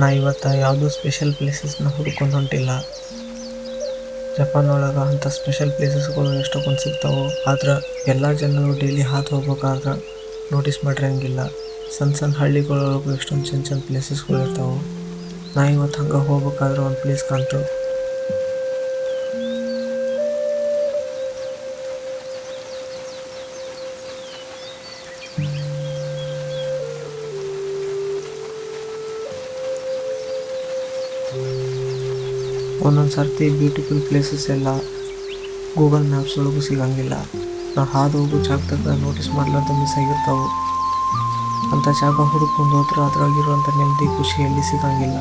ನಾ ಇವತ್ತು ಯಾವುದೂ ಸ್ಪೆಷಲ್ ಪ್ಲೇಸಸ್ನ ಹುಡ್ಕೊಂಡು ಹೊಂಟಿಲ್ಲ. ಜಪಾನ್ ಒಳಗೆ ಅಂಥ ಸ್ಪೆಷಲ್ ಪ್ಲೇಸಸ್ಗಳು ಎಷ್ಟೊಂದು ಸಿಗ್ತಾವೆ. ಆದ್ರೆ ಎಲ್ಲ ಜನರು ಡೈಲಿ ಹಾದು ಹೋಗ್ಬೇಕಾದ್ರೆ ನೋಟಿಸ್ ಮಾಡಿರಂಗಿಲ್ಲ. ಸಣ್ಣ ಸಣ್ಣ ಹಳ್ಳಿಗಳೊಳಗೂ ಎಷ್ಟೊಂದು ಚೆಂದ ಚೆಂದ ಪ್ಲೇಸಸ್ಗಳು ಇರ್ತಾವೆ. ನಾ ಇವತ್ತು ಹಂಗೆ ಹೋಗ್ಬೇಕಾದ್ರೆ ಒಂದು ಪ್ಲೇಸ್ ಕಾಣ್ತು. ಒಂದೊಂದು ಸರ್ತಿ ಬ್ಯೂಟಿಫುಲ್ ಪ್ಲೇಸಸ್ ಎಲ್ಲ ಗೂಗಲ್ ಮ್ಯಾಪ್ಸ್ ಒಳಗೂ ಸಿಗಂಗಿಲ್ಲ. ನಾವು ಹಾದು ಹೋಗೋ ಜಾಗದಾಗ ನೋಟಿಸ್ ಮಾಡ್ಲಾರ್ದ ಮಿಸ್ ಆಗಿರ್ತಾವೆ. ಅಂಥ ಜಾಗ ಹುಡ್ಕೊಂಡು ಹೋದ್ರೆ ಅದ್ರಾಗಿರುವಂಥ ನೆಮ್ಮದಿ ಖುಷಿ ಎಲ್ಲಿ ಸಿಗಂಗಿಲ್ಲ.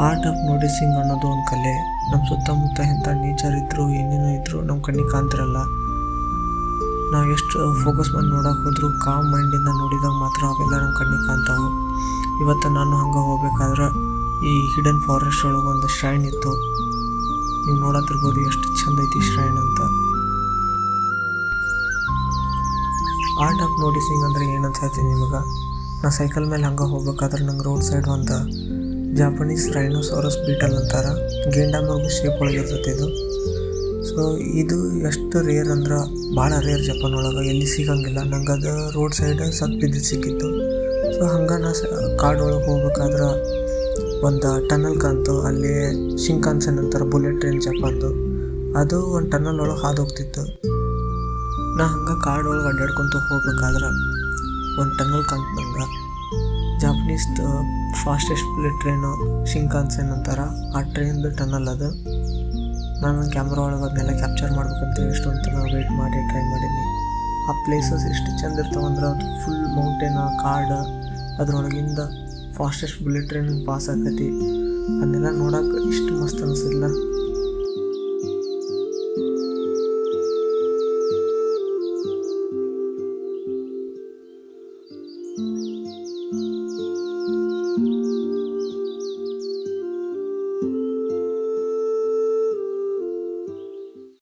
ಆರ್ಟ್ ಆಫ್ ನೋಟಿಸಿಂಗ್ ಅನ್ನೋದು ಒಂದು ಕಲೆ. ನಮ್ಮ ಸುತ್ತಮುತ್ತ ಎಂಥ ನೇಚರ್ ಇದ್ದರೂ ಏನೇನೋ ಇದ್ದರೂ ನಮ್ಮ ಕಣ್ಣಿಗೆ ಕಾಣ್ತಿರಲ್ಲ. ನಾವು ಎಷ್ಟು ಫೋಕಸ್ ಮಾಡಿ ನೋಡೋಕೆ ಹೋದ್ರೂ ಕಾಮ್ ಮೈಂಡಿಂದ ನೋಡಿದಾಗ ಮಾತ್ರ ಅವೆಲ್ಲ ನಮ್ಮ ಕಣ್ಣಿಗೆ ಕಾಣ್ತಾವೆ. ಇವತ್ತು ನಾನು ಹಂಗೆ ಹೋಗ್ಬೇಕಾದ್ರೆ ಈ ಹಿಡನ್ ಫಾರೆಸ್ಟ್ ಒಳಗೆ ಒಂದು ಶ್ರೈನ್ ಇತ್ತು. ನೀವು ನೋಡತ್ತಿರ್ಬೋದು ಎಷ್ಟು ಚಂದ ಐತಿ ಶ್ರೈನ್ ಅಂತ. ಆರ್ಟ್ ಆಫ್ ನೋಟಿಸಿಂಗ್ ಅಂದರೆ ಏನಂತ ಹೇಳ್ತೀನಿ ನಿಮಗೆ. ನಾ ಸೈಕಲ್ ಮೇಲೆ ಹಂಗೆ ಹೋಗ್ಬೇಕಾದ್ರೆ ನಂಗೆ ರೋಡ್ ಸೈಡ್ ಒಂದು ಜಾಪನೀಸ್ ರೈನೋಸಾರಸ್ ಬೀಟಲ್ ಅಂತಾರೆ. ಗೇಂಡಾಮೃಗ ಶೇಪ್ ಒಳಗೆ ಇರ್ತೈತೆ ಇದು. ಸೊ ಇದು ಎಷ್ಟು ರೇರ್ ಅಂದ್ರೆ ಭಾಳ ರೇರ್. ಜಪಾನ್ ಒಳಗೆ ಎಲ್ಲಿ ಸಿಗಂಗಿಲ್ಲ. ನಂಗೆ ಅದು ರೋಡ್ ಸೈಡ್ ಬಿದ್ದು ಸಿಕ್ಕಿತ್ತು. ಸೊ ಹಂಗೆ ನಾ ಕಾಡೊಳಗೆ ಹೋಗ್ಬೇಕಾದ್ರೆ ಒಂದು ಟನಲ್ ಕಾಣ್ತು. ಅಲ್ಲಿ ಶಿಂಕಾನ್ಸೆನ್ ಅಂತಾರೆ, ಬುಲೆಟ್ ಟ್ರೈನ್ ಜಪಾನ್ದು. ಅದು ಒಂದು ಟನಲ್ ಒಳಗೆ ಹಾದು ಹೋಗ್ತಿತ್ತು. ನಾ ಹಂಗೆ ಕಾಡೊಳಗೆ ಅಡ್ಡಾಡ್ಕೊತ ಹೋಗ್ಬೇಕಾದ್ರೆ ಒಂದು ಟನಲ್ ಕಾಣ್ತು ನಂಗೆ. ಜಾಪನೀಸ್ದು ಫಾಸ್ಟೆಸ್ಟ್ ಬುಲೆಟ್ ಟ್ರೈನು ಶಿಂಕಾನ್ಸೆನ್ ಅಂತಾರೆ. ಆ ಟ್ರೈನ್ದು ಟನಲ್ ಅದು. ನಾನು ಕ್ಯಾಮ್ರಾ ಒಳಗೆ ಅದನ್ನೆಲ್ಲ ಕ್ಯಾಪ್ಚರ್ ಮಾಡ್ಬೇಕಂತ ಎಷ್ಟೊಂದು ವೆಯ್ಟ್ ಮಾಡಿ ಟ್ರೈ ಮಾಡೀನಿ. ಆ ಪ್ಲೇಸಸ್ ಎಷ್ಟು ಚೆಂದ ಇರ್ತಾವಂದ್ರೆ ಅದು ಫುಲ್ ಮೌಂಟೇನ ಕಾಡು, ಅದರೊಳಗಿಂದ ಫಾಸ್ಟೆಸ್ಟ್ ಬುಲೆಟ್ ಟ್ರೈನ್ ಪಾಸ್ ಆಕತಿ. ಅದನ್ನೆಲ್ಲ ನೋಡೋಕೆ ಇಷ್ಟು ಮಸ್ತ್ ಅನಿಸಿಲ್ಲ.